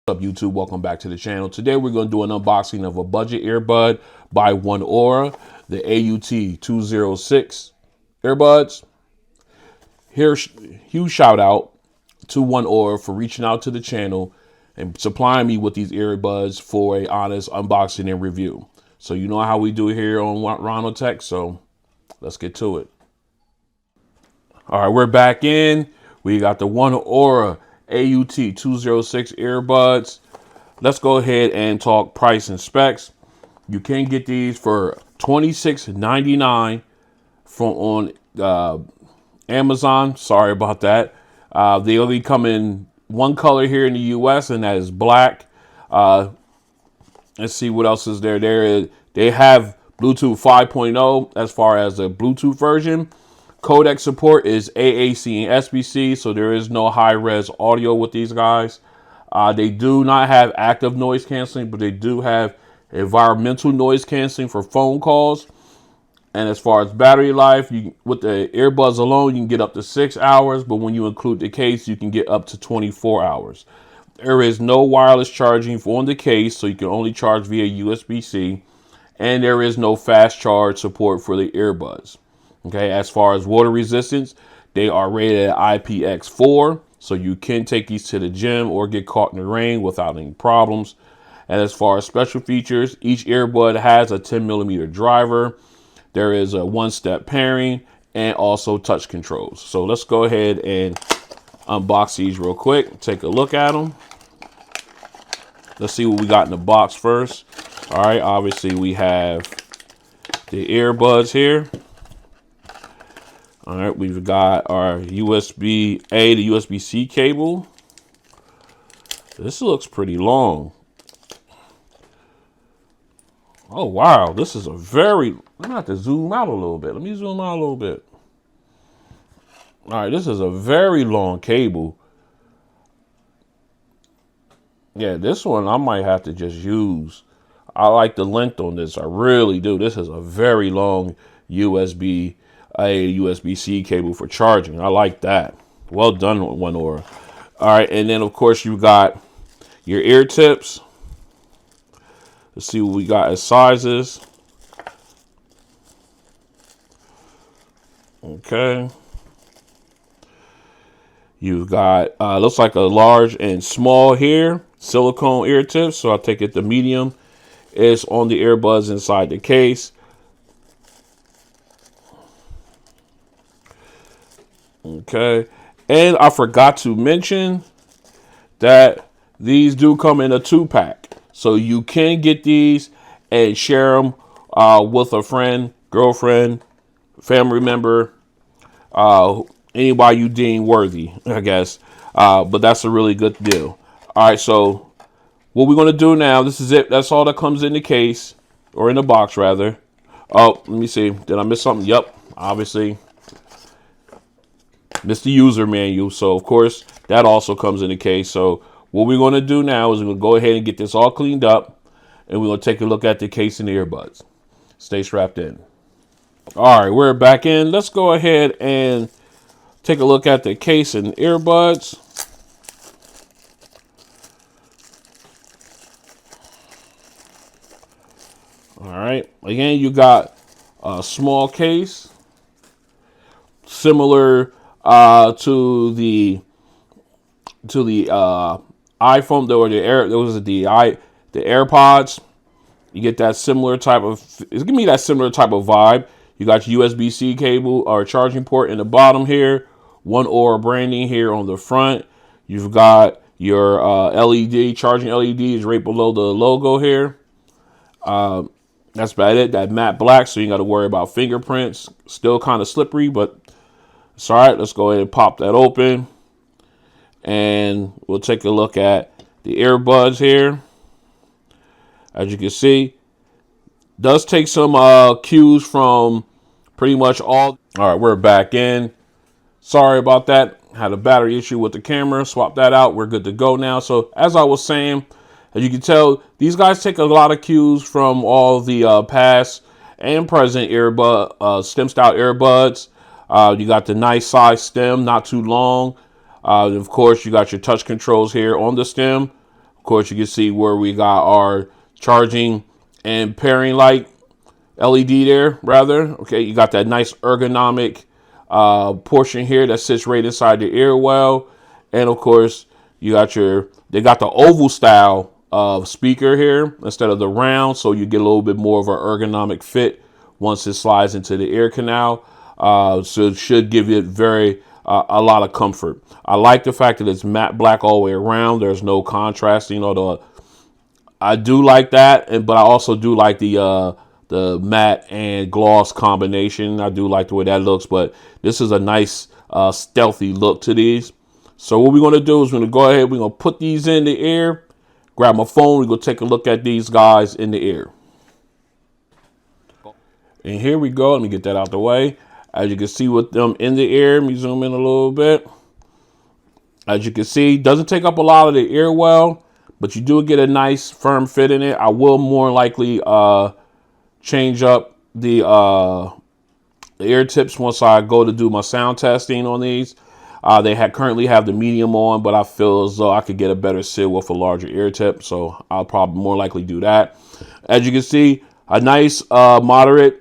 What's up, YouTube? Welcome back to the channel. Today we're going to do an unboxing of a budget earbud by 1HORA, the AUT206 earbuds. Huge shout out to 1HORA for reaching out to the channel and supplying me with these earbuds for a honest unboxing and review. So you know how we do here on RonOnTech, so let's get to it. All right, we're back in. We got the 1HORA AUT206 earbuds. Let's go ahead and talk price and specs. You can get these for $26.99 from on Amazon. Sorry about that. They only come in one color here in the US, and that is black. Let's see what else is there. They have Bluetooth 5.0 as far as the Bluetooth version. Codec support is AAC and SBC, so there is no high-res audio with these guys. They do not have active noise canceling, but they do have environmental noise canceling for phone calls. And as far as battery life, with the earbuds alone, you can get up to 6 hours, but when you include the case, you can get up to 24 hours. There is no wireless charging on the case, so you can only charge via USB-C, and there is no fast charge support for the earbuds. Okay, as far as water resistance, they are rated at IPX4, so you can take these to the gym or get caught in the rain without any problems. And as far as special features, each earbud has a 10mm driver. There is a one-step pairing and also touch controls. So let's go ahead and unbox these real quick. Take a look at them. Let's see what we got in the box first. All right, obviously we have the earbuds here. All right, we've got our USB-A to USB-C cable. This looks pretty long. Oh, wow. This is a very... I'm going to have to zoom out a little bit. Let me zoom out a little bit. All right, this is a very long cable. Yeah, this one I might have to just use. I like the length on this. I really do. This is a very long USB a USB-C cable for charging. I like that. Well done, 1HORA. All right, and then of course you got your ear tips. Let's see what we got as sizes. Okay. You've got looks like a large and small here, silicone ear tips. So I'll take it the medium is on the earbuds inside the case. Okay, and I forgot to mention that these do come in a 2-pack, so you can get these and share them with a friend, girlfriend, family member, anybody you deem worthy, I guess. But that's a really good deal. All right, so what we're gonna do now, this is it. That's all that comes in the case, or in the box rather. Oh, let me see. Did I miss something? Yep, obviously. Missed the user manual, so of course that also comes in the case. So what we're going to do now is we're going to go ahead and get this all cleaned up, and we're going to take a look at the case and the earbuds. Stay strapped in. All right, we're back in. Let's go ahead and take a look at the case and earbuds. All right, again, you got a small case, similar to the iPhone, or the AirPods. You get that similar type of, it's giving me that similar type of vibe. You got your USB-C cable or charging port in the bottom here, 1HORA branding here on the front. You've got your LED, charging LED is right below the logo here. That's about it. That matte black, so you got to worry about fingerprints. Still kind of slippery, but it's all right. Let's go ahead and pop that open, and we'll take a look at the earbuds here. As you can see, does take some cues from pretty much all. All right, we're back in. Sorry about that. Had a battery issue with the camera. Swap that out. We're good to go now. So as I was saying, as you can tell, these guys take a lot of cues from all the past and present stem style earbuds. You got the nice size stem, not too long. Of course, you got your touch controls here on the stem Of course, you can see where we got our charging and pairing light LED there, rather. Okay, you got that nice ergonomic portion here that sits right inside the ear well. And of course, they got the oval style of speaker here instead of the round, so you get a little bit more of an ergonomic fit once it slides into the ear canal. So it should give you a lot of comfort. I like the fact that it's matte black all the way around. There's no contrast. I do like that, but I also do like the matte and gloss combination. I do like the way that looks, but this is a nice stealthy look to these. So what we're going to do is we're going to go ahead, we're going to put these in the ear, grab my phone, we're going to take a look at these guys in the ear. And here we go. Let me get that out the way. As you can see with them in the ear, let me zoom in a little bit. As you can see, doesn't take up a lot of the ear well, but you do get a nice firm fit in it. I will more likely change up the ear tips once I go to do my sound testing on these. They currently have the medium on, but I feel as though I could get a better sit with a larger ear tip, so I'll probably more likely do that. As you can see, a nice moderate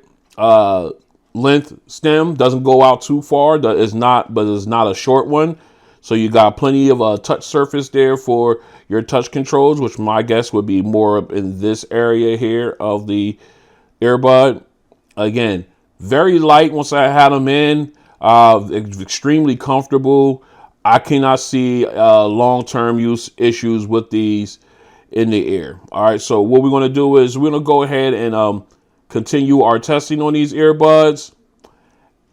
length stem, doesn't go out too far. But it's not a short one. So you got plenty of touch surface there for your touch controls, which my guess would be more up in this area here of the earbud. Again, very light once I had them in. Extremely comfortable. I cannot see long-term use issues with these in the ear. All right, so what we're going to do is we're going to go ahead and continue our testing on these earbuds,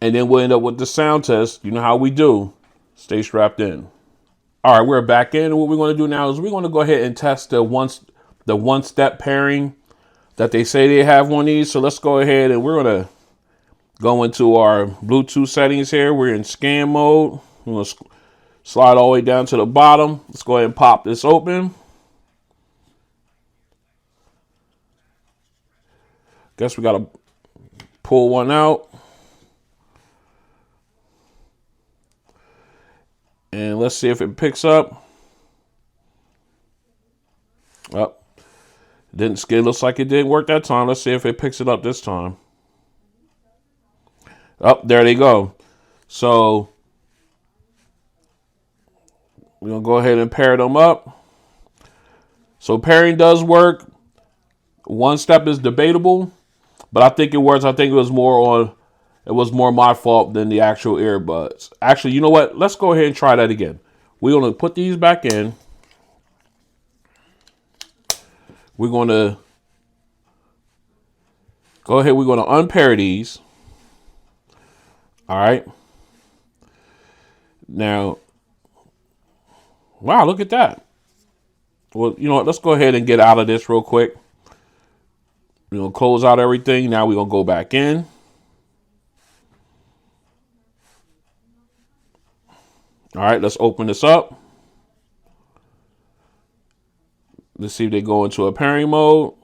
and then we'll end up with the sound test. You know how we do. Stay strapped in. All right, we're back in. And what we're going to do now is we're going to go ahead and test the one-step pairing that they say they have on these. So let's go ahead and we're going to go into our Bluetooth settings here. We're in scan mode. We're going to slide all the way down to the bottom. Let's go ahead and pop this open. Guess we got to pull one out. And let's see if it picks up. Oh, it looks like it didn't work that time. Let's see if it picks it up this time. Oh, there they go. So we're going to go ahead and pair them up. So pairing does work. One step is debatable, but I think it works. I think it was more my fault than the actual earbuds. Actually, you know what? Let's go ahead and try that again. We're going to put these back in. We're going to go ahead. We're going to unpair these. All right. Now, wow, look at that. Well, you know what? Let's go ahead and get out of this real quick. We're going to close out everything. Now we're going to go back in. All right, let's open this up. Let's see if they go into a pairing mode.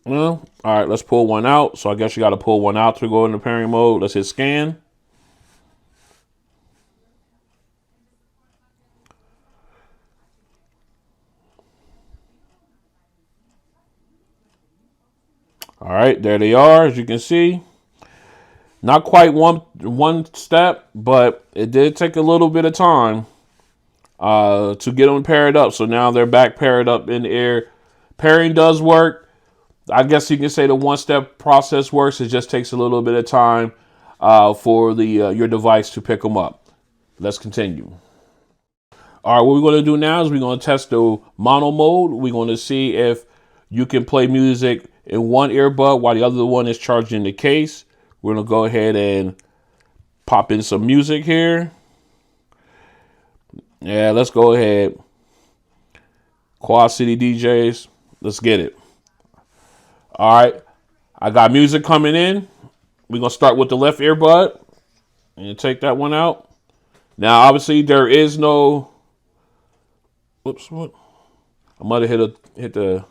Well, all right, let's pull one out. So I guess you got to pull one out to go into pairing mode. Let's hit scan. All right, there they are, as you can see. Not quite one step, but it did take a little bit of time to get them paired up. So now they're back paired up in the ear. Pairing does work. I guess you can say the one-step process works. It just takes a little bit of time for your device to pick them up. Let's continue. All right, what we're going to do now is we're going to test the mono mode. We're going to see if you can play music in one earbud while the other one is charged in the case. We're going to go ahead and pop in some music here. Yeah, let's go ahead. Quad City DJs, let's get it. All right, I got music coming in. We're going to start with the left earbud and take that one out. Now, obviously, there is no... Whoops, what? I might have hit the...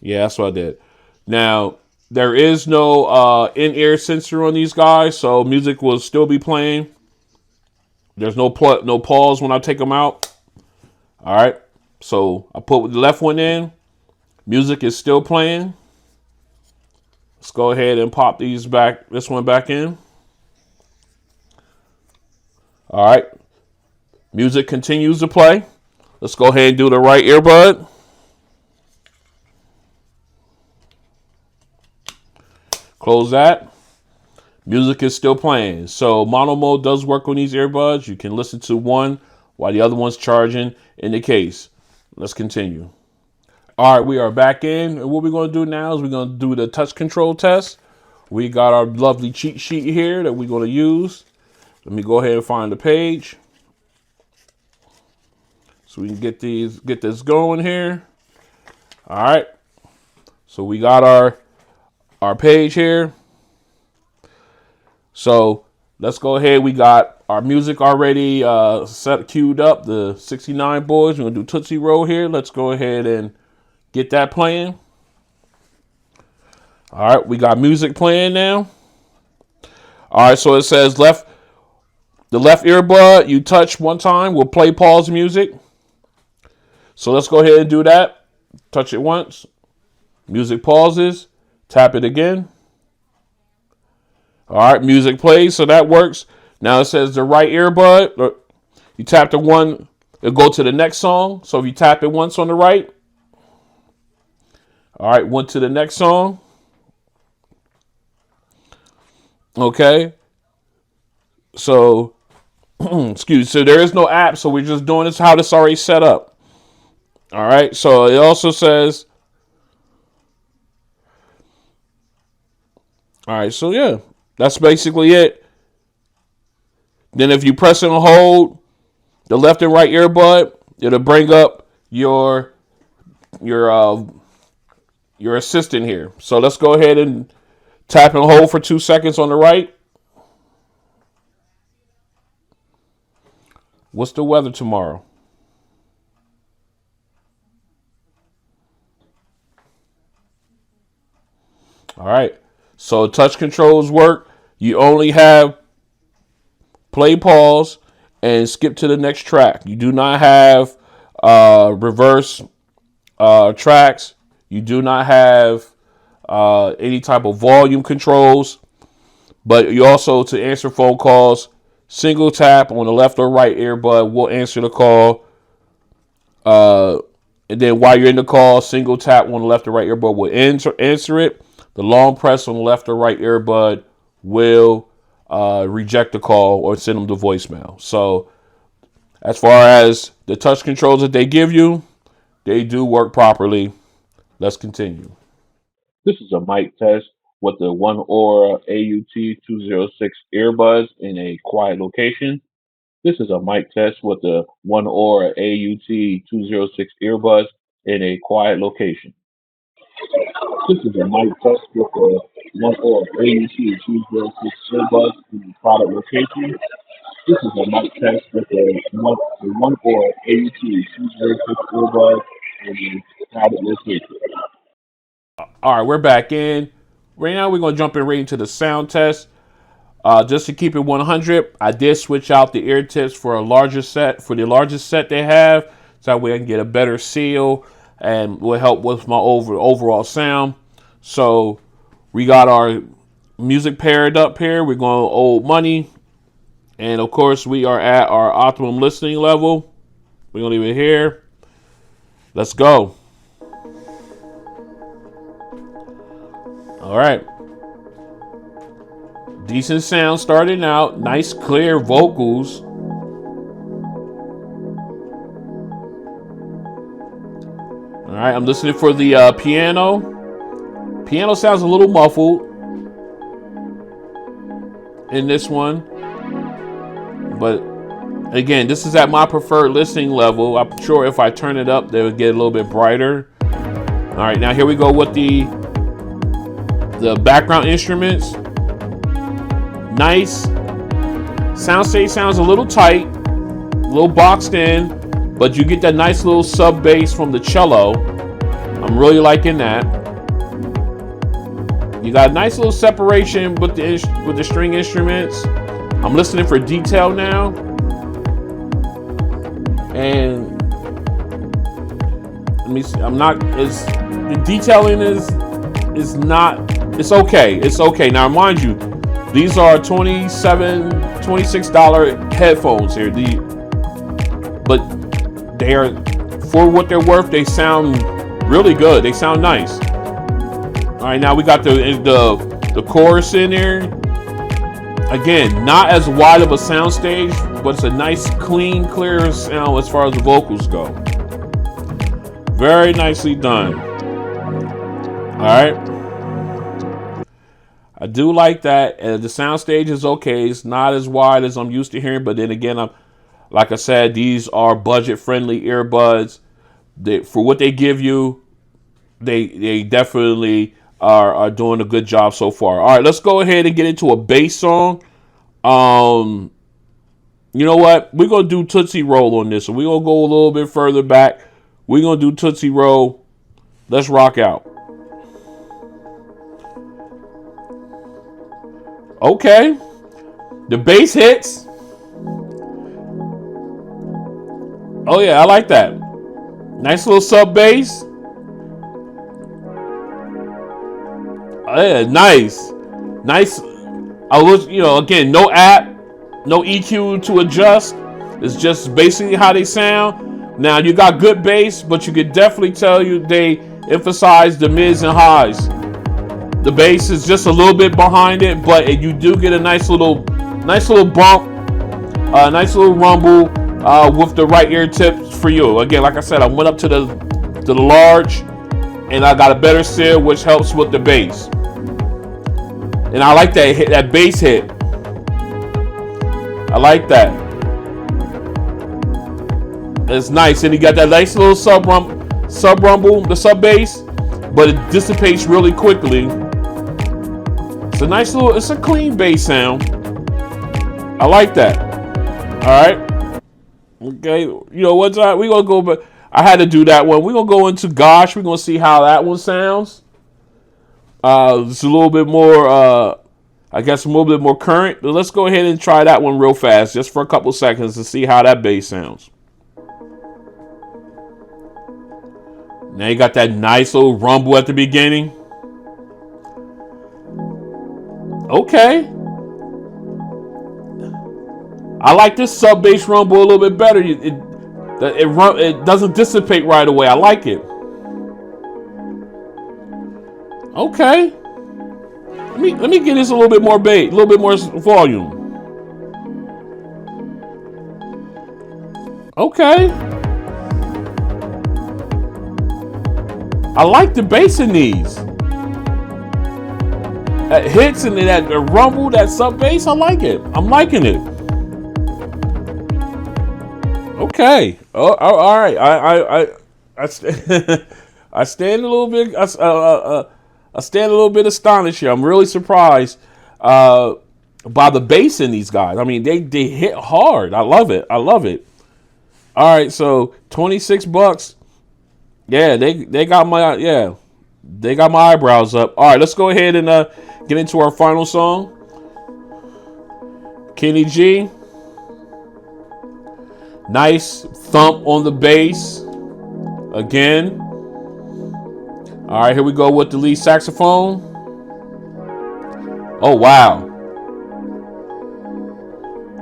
Yeah, that's what I did. Now, there is no in-ear sensor on these guys, so music will still be playing. There's no pause when I take them out. All right. So I put the left one in. Music is still playing. Let's go ahead and pop this one back in. All right. Music continues to play. Let's go ahead and do the right earbud. Close that. Music is still playing. So mono mode does work on these earbuds. You can listen to one while the other one's charging in the case. Let's continue. All right, we are back in. And what we're going to do now is we're going to do the touch control test. We got our lovely cheat sheet here that we're going to use. Let me go ahead and find the page so we can get this going here. All right. So we got our page here. So let's go ahead. We got our music already queued up, the 69 boys. We're going to do Tootsie Roll here. Let's go ahead and get that playing. All right, we got music playing now. All right, so it says the left earbud you touch one time will play pause music. So let's go ahead and do that. Touch it once. Music pauses. Tap it again. All right, music plays, so that works. Now it says the right earbud. You tap the one, it'll go to the next song. So if you tap it once on the right. All right, went to the next song. Okay. So, so there is no app, so we're just doing this how this already set up. All right, so it also says, all right, so yeah, that's basically it. Then if you press and hold the left and right earbud, it'll bring up your assistant here. So let's go ahead and tap and hold for 2 seconds on the right. What's the weather tomorrow? All right. So touch controls work. You only have play, pause, and skip to the next track. You do not have reverse tracks. You do not have any type of volume controls. But you also, to answer phone calls, single tap on the left or right earbud will answer the call. And then while you're in the call, single tap on the left or right earbud will answer it. The long press on the left or right earbud will reject the call or send them to voicemail. So as far as the touch controls that they give you, they do work properly. Let's continue. This is a mic test with the 1HORA AUT206 earbuds in a quiet location. This is a mic test with the 1HORA AUT206 earbuds in a quiet location. This is a mic test with the 1HORA AUT206 earbuds in a quiet location. This is a mic test with the 1HORA AUT206 earbuds in a quiet location. All right, we're back in. Right now, we're going to jump in right into the sound test. Just to keep it 100, I did switch out the ear tips for the largest set they have, so that way I can get a better seal and will help with my overall sound. So we got our music paired up here. We're going old money, and of course we are at our optimum listening level. We're going to leave it here. Let's go. All right. Decent sound starting out. Nice, clear vocals. All right, I'm listening for the piano. Piano sounds a little muffled in this one. But again, this is at my preferred listening level. I'm sure if I turn it up, they would get a little bit brighter. All right, now here we go with the background instruments. Nice. Soundstage sounds a little tight, a little boxed in, but you get that nice little sub bass from the cello. I'm really liking that. You got a nice little separation with the string instruments. I'm listening for detail now, and Let me see. I'm not. The detailing is not. It's okay. It's okay. Now, mind you, these are $26 headphones here. But they are, for what they're worth, they sound really good. They sound nice. All right, now we got the chorus in there. Again, not as wide of a soundstage, but it's a nice, clean, clear sound as far as the vocals go. Very nicely done. All right. I do like that. The soundstage is okay. It's not as wide as I'm used to hearing, but then again, like I said, these are budget-friendly earbuds. For what they give you, they definitely are doing a good job so far. All right, let's go ahead and get into a bass song. You know what? We're going to do Tootsie Roll on this. So we're going to go a little bit further back. We're going to do Tootsie Roll. Let's rock out. Okay. The bass hits. Oh, yeah, I like that. Nice little sub bass. Oh, yeah, nice. Nice. I was, again, no app, no EQ to adjust. It's just basically how they sound. Now, you got good bass, but you could definitely tell they emphasize the mids and highs. The bass is just a little bit behind it, but you do get a nice little bump, a nice little rumble with the right ear tips for you. Again, like I said, I went up to the large, and I got a better seal, which helps with the bass. And I like that bass hit. I like that. It's nice, and you got that nice little sub rumble, the sub bass, but it dissipates really quickly. It's a nice it's a clean bass sound. I like that. All right. Okay. What's that? We're going to go, but I had to do that one. We're going to go into Gosh. We're going to see how that one sounds. It's a little bit more, I guess, a little bit more current. But let's go ahead and try that one real fast, just for a couple seconds to see how that bass sounds. Now you got that nice little rumble at the beginning. Okay. I like this sub bass rumble a little bit better. It doesn't dissipate right away. I like it. Okay. Let me get this a little bit more bass, a little bit more volume. Okay. I like the bass in these. That hits and that rumble, that sub bass, I like it. I'm liking it. Okay. Oh, all right. I stand a little bit. I stand a little bit astonished here. I'm really surprised by the bass in these guys. I mean, they hit hard. I love it. All right, so $26. Yeah, they got my eyebrows up. All right, let's go ahead and get into our final song. Kenny G. Nice thump on the bass. Again. All right, here we go with the lead saxophone. Oh, wow.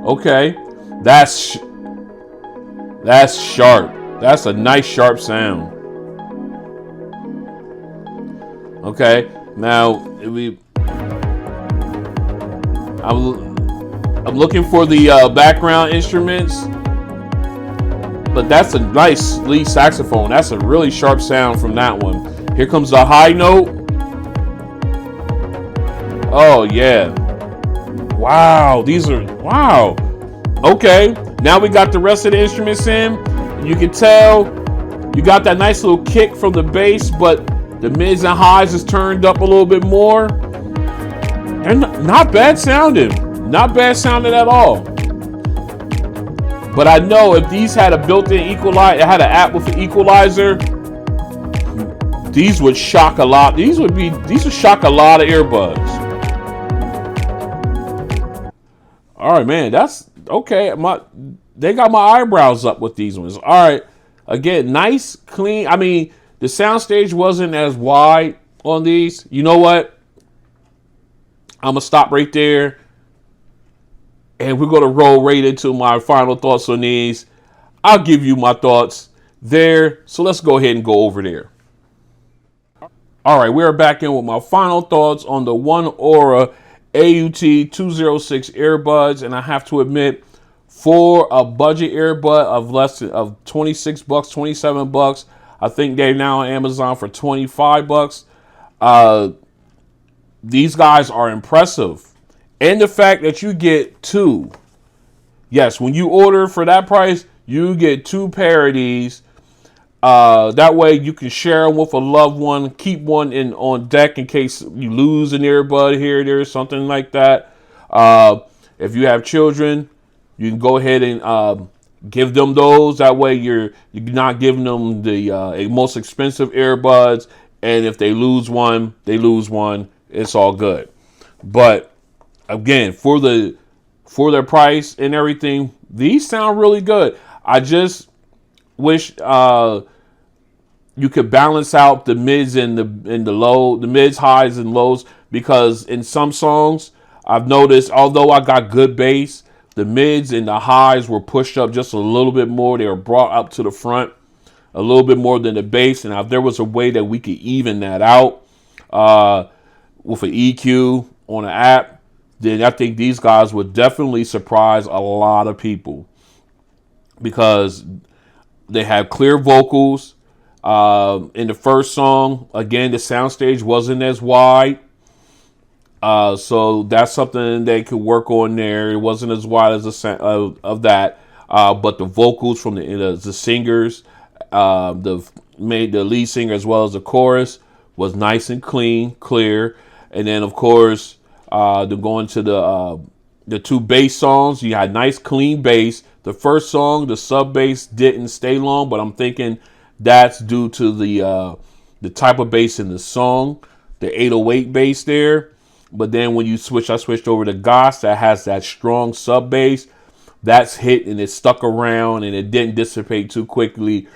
Okay. That's sharp. That's a nice sharp sound. Okay. Now, I'm looking for the background instruments. But that's a nice lead saxophone. That's a really sharp sound from that one. Here comes the high note. Oh, yeah. Wow. Wow. Okay. Now we got the rest of the instruments in. You can tell you got that nice little kick from the bass, but the mids and highs is turned up a little bit more. And not bad sounding. Not bad sounding at all. But I know if these had a built-in equalizer, it had an app with an equalizer, these would shock a lot. These would shock a lot of earbuds. All right, man, that's okay. They got my eyebrows up with these ones. All right, Again, nice, clean. I mean, the soundstage wasn't as wide on these. You know what? I'm going to stop right there. And we're going to roll right into my final thoughts on these. I'll give you my thoughts there. So let's go ahead and go over there. All right, we're back in with my final thoughts on the 1HORA AUT206 earbuds. And I have to admit, for a budget earbud of less than of 26 bucks, 27 bucks, I think they're now on Amazon for 25 bucks. These guys are impressive. And the fact that you get two. Yes, when you order for that price, you get two pair of these. That way you can share them with a loved one. Keep one on deck in case you lose an earbud here, there, something like that. If you have children, you can go ahead and give them those. That way you're not giving them the most expensive earbuds. And if they lose one, they lose one. It's all good. But again, for their price and everything, these sound really good. I just wish you could balance out the mids and the low, the mids, highs, and lows, because in some songs I've noticed, although I got good bass, the mids and the highs were pushed up just a little bit more. They were brought up to the front a little bit more than the bass. And if there was a way that we could even that out with an EQ on an app, then I think these guys would definitely surprise a lot of people, because they have clear vocals. In the first song, again, the soundstage wasn't as wide. So that's something they could work on there. It wasn't as wide as of that. But the vocals from the singers, the lead singer as well as the chorus, was nice and clean, clear. And then, of course, going to the two bass songs, you had nice, clean bass. The first song, the sub bass didn't stay long, but I'm thinking that's due to the type of bass in the song, the 808 bass there. But then when I switched over to Goss, that has that strong sub bass. That's hit and it stuck around and it didn't dissipate too quickly,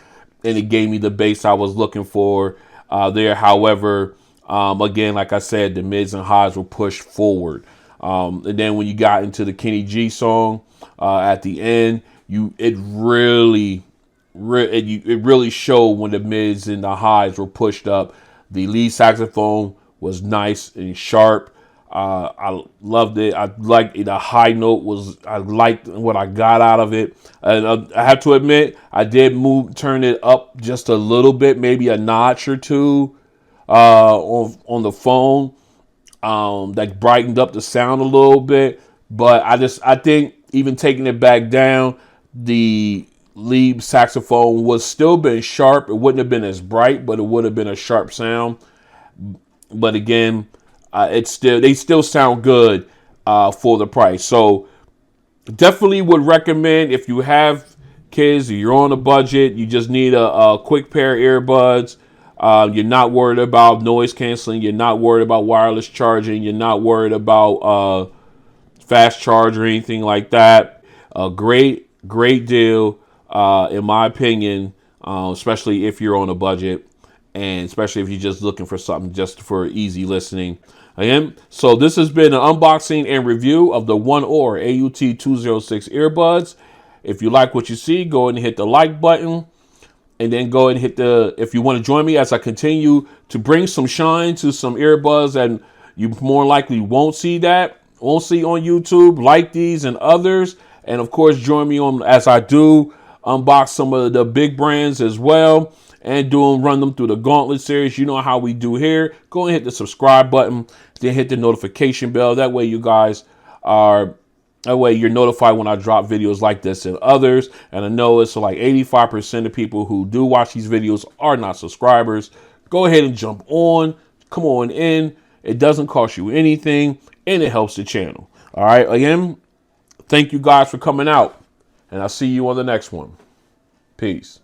and it gave me the bass I was looking for there. However, again, like I said, the mids and highs were pushed forward. And then when you got into the Kenny G song at the end, it really showed when the mids and the highs were pushed up. The lead saxophone was nice and sharp. I loved it. I liked it. The high note I liked what I got out of it. And I have to admit, I did turn it up just a little bit, maybe a notch or two on the phone. That brightened up the sound a little bit. But I think even taking it back down, the lead saxophone was still been sharp. It wouldn't have been as bright, but it would have been a sharp sound. But again, they still sound good for the price. So definitely would recommend, if you have kids or you're on a budget, you just need a quick pair of earbuds. You're not worried about noise canceling. You're not worried about wireless charging. You're not worried about fast charge or anything like that. A great deal, in my opinion, especially if you're on a budget, and especially if you're just looking for something just for easy listening. Again, so this has been an unboxing and review of the 1HORA AUT206 earbuds. If you like what you see, go ahead and hit the like button. And then go ahead and if you want to join me as I continue to bring some shine to some earbuds that you more likely won't see on YouTube, like these and others. And of course, join me on as I do unbox some of the big brands as well, and run them through the Gauntlet series. You know how we do here. Go and hit the subscribe button, then hit the notification bell. That way you're notified when I drop videos like this and others. And I know it's like 85% of people who do watch these videos are not subscribers. Go ahead and jump on. Come on in. It doesn't cost you anything, and it helps the channel. All right. Again, thank you guys for coming out, and I'll see you on the next one. Peace.